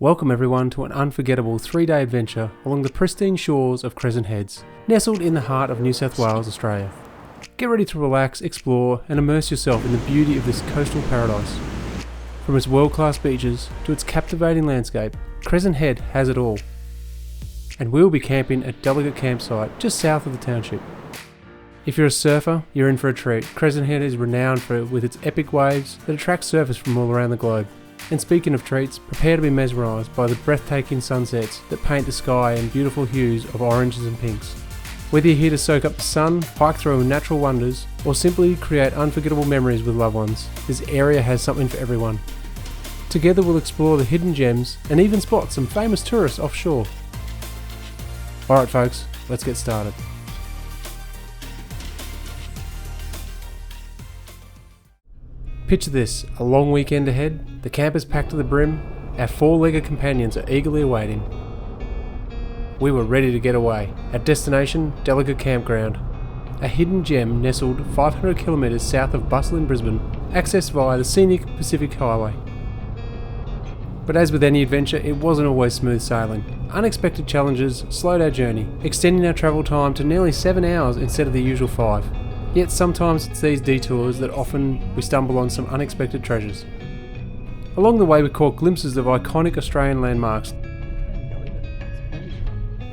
Welcome everyone to an unforgettable 3-day adventure along the pristine shores of Crescent Heads, nestled in the heart of New South Wales, Australia. Get ready to relax, explore and immerse yourself in the beauty of this coastal paradise. From its world-class beaches to its captivating landscape, Crescent Head has it all. And we'll be camping at Delicate Campsite just south of the township. If you're a surfer, you're in for a treat. Crescent Head is renowned with its epic waves that attract surfers from all around the globe. And speaking of treats, prepare to be mesmerised by the breathtaking sunsets that paint the sky in beautiful hues of oranges and pinks. Whether you're here to soak up the sun, hike through natural wonders, or simply create unforgettable memories with loved ones, this area has something for everyone. Together we'll explore the hidden gems and even spot some famous tourists offshore. Alright folks, let's get started. Picture this, a long weekend ahead, the camp is packed to the brim, our four-legged companions are eagerly awaiting. We were ready to get away. Our destination, Delicate Campground, a hidden gem nestled 500 kilometres south of bustling Brisbane, accessed via the scenic Pacific Highway. But as with any adventure, it wasn't always smooth sailing. Unexpected challenges slowed our journey, extending our travel time to nearly 7 hours instead of the usual 5. Yet sometimes it's these detours that often we stumble on some unexpected treasures. Along the way we caught glimpses of iconic Australian landmarks.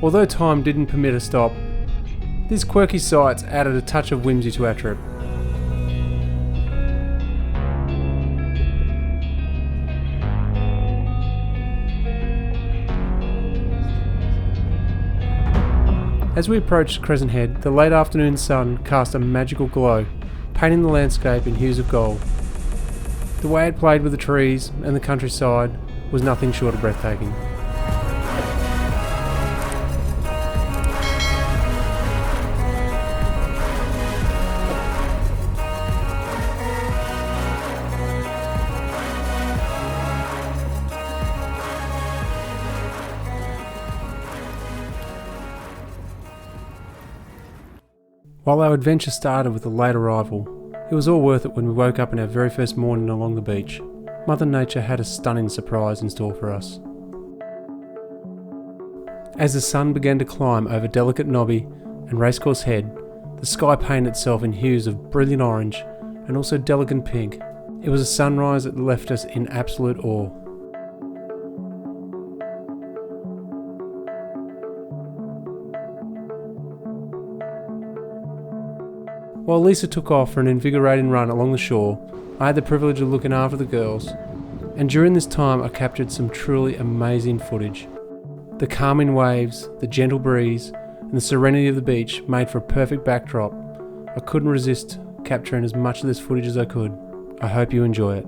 Although time didn't permit a stop, these quirky sights added a touch of whimsy to our trip. As we approached Crescent Head, the late afternoon sun cast a magical glow, painting the landscape in hues of gold. The way it played with the trees and the countryside was nothing short of breathtaking. While our adventure started with a late arrival, it was all worth it when we woke up in our very first morning along the beach. Mother Nature had a stunning surprise in store for us. As the sun began to climb over Delicate Knobby and Racecourse Head, the sky painted itself in hues of brilliant orange and also delicate pink. It was a sunrise that left us in absolute awe. While Lisa took off for an invigorating run along the shore, I had the privilege of looking after the girls, and during this time I captured some truly amazing footage. The calming waves, the gentle breeze, and the serenity of the beach made for a perfect backdrop. I couldn't resist capturing as much of this footage as I could. I hope you enjoy it.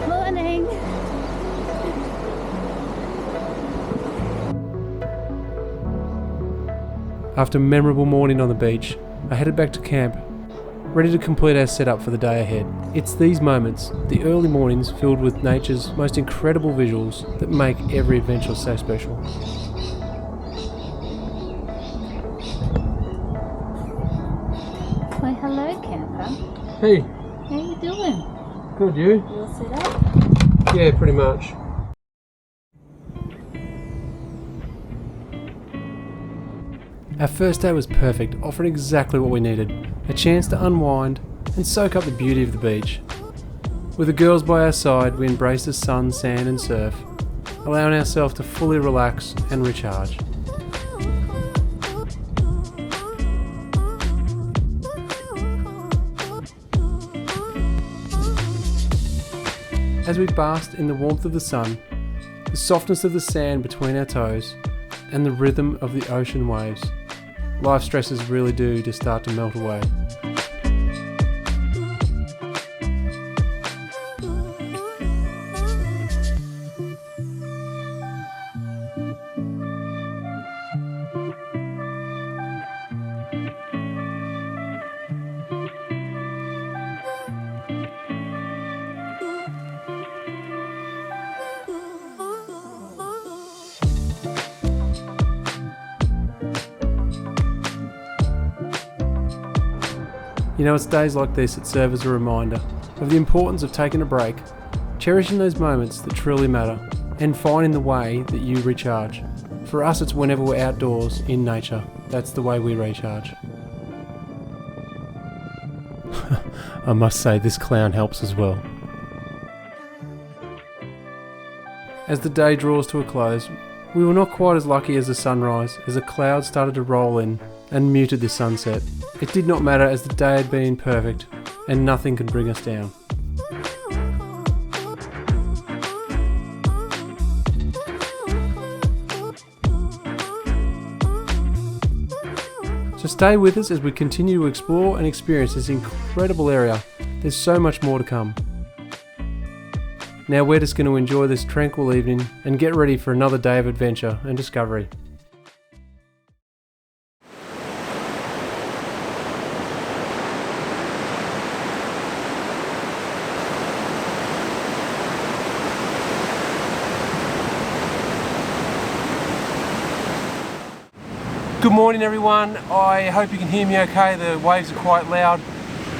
Morning. After a memorable morning on the beach, I headed back to camp, ready to complete our setup for the day ahead. It's these moments, the early mornings filled with nature's most incredible visuals, that make every adventure so special. Why, hello, camper. Hey, How you doing? good, you? You all set up? Yeah, pretty much. Our first day was perfect, offering exactly what we needed, a chance to unwind and soak up the beauty of the beach. With the girls by our side, we embraced the sun, sand and surf, allowing ourselves to fully relax and recharge. As we basked in the warmth of the sun, the softness of the sand between our toes, and the rhythm of the ocean waves, life stresses really do just start to melt away. You know, it's days like this that serve as a reminder of the importance of taking a break, cherishing those moments that truly matter, and finding the way that you recharge. For us, it's whenever we're outdoors in nature. That's the way we recharge. I must say, this clown helps as well. As the day draws to a close, we were not quite as lucky as the sunrise, as the clouds started to roll in and muted the sunset. It did not matter, as the day had been perfect and nothing could bring us down. So stay with us as we continue to explore and experience this incredible area. There's so much more to come. Now we're just going to enjoy this tranquil evening and get ready for another day of adventure and discovery. Good morning everyone, I hope you can hear me okay, the waves are quite loud.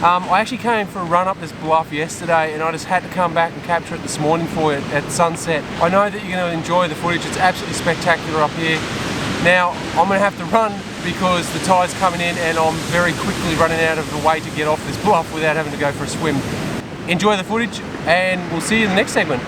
I actually came for a run up this bluff yesterday and I just had to come back and capture it this morning for you at sunset. I know that you're going to enjoy the footage, it's absolutely spectacular up here. Now I'm going to have to run because the tide's coming in and I'm very quickly running out of the way to get off this bluff without having to go for a swim. Enjoy the footage and we'll see you in the next segment.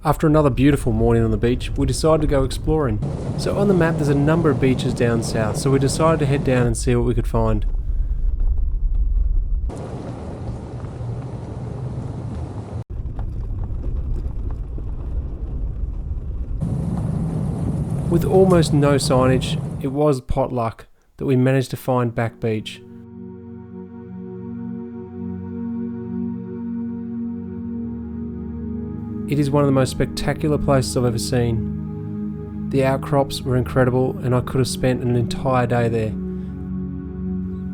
After another beautiful morning on the beach, we decided to go exploring. So on the map there's a number of beaches down south, so we decided to head down and see what we could find. With almost no signage, it was pot luck that we managed to find Back Beach. It is one of the most spectacular places I've ever seen. The outcrops were incredible and I could have spent an entire day there.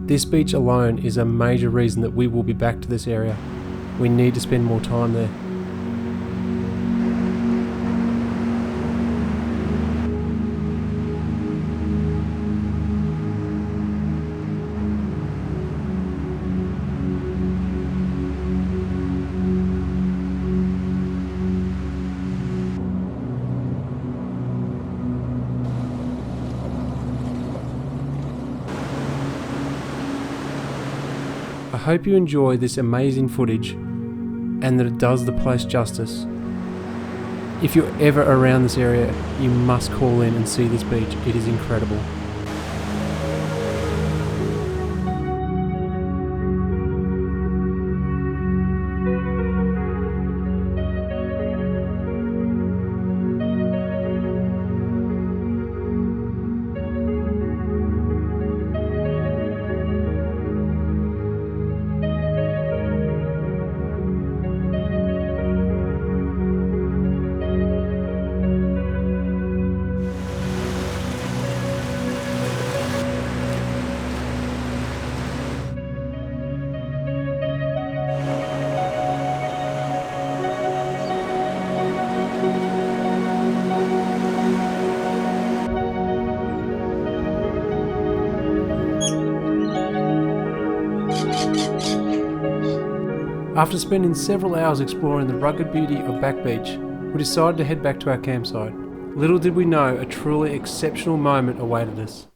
This beach alone is a major reason that we will be back to this area. We need to spend more time there. I hope you enjoy this amazing footage and that it does the place justice. If you're ever around this area, you must call in and see this beach. It is incredible. After spending several hours exploring the rugged beauty of Back Beach, we decided to head back to our campsite. Little did we know a truly exceptional moment awaited us.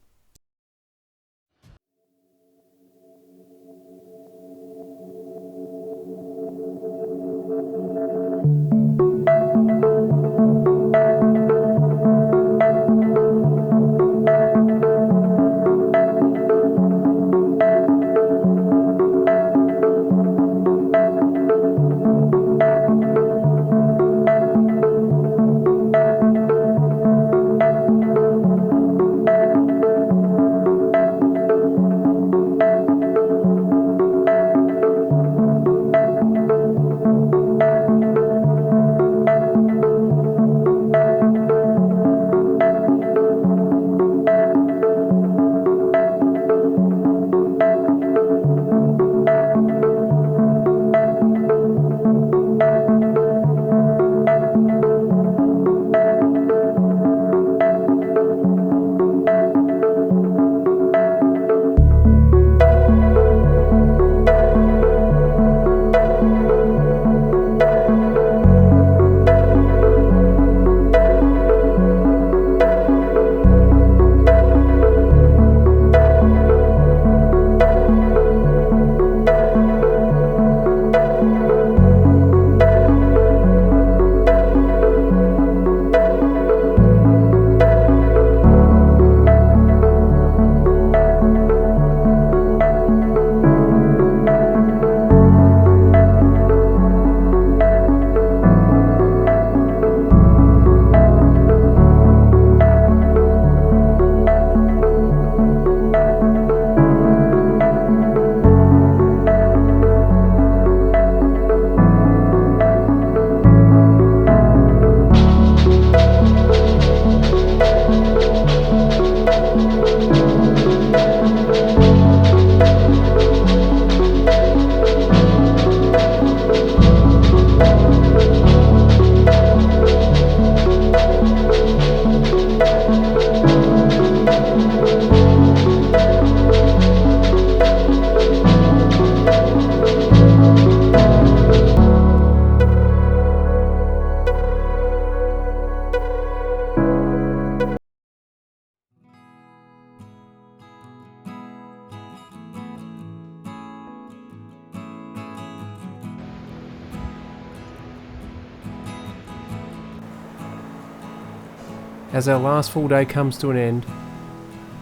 As our last full day comes to an end,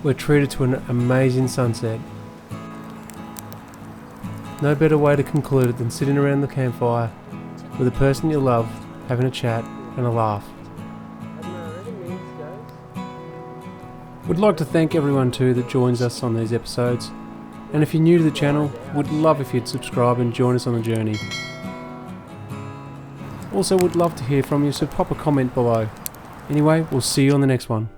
we're treated to an amazing sunset. No better way to conclude it than sitting around the campfire with the person you love, having a chat and a laugh. We'd like to thank everyone too that joins us on these episodes, and if you're new to the channel, we'd love if you'd subscribe and join us on the journey. Also, would love to hear from you, so pop a comment below. Anyway, we'll see you on the next one.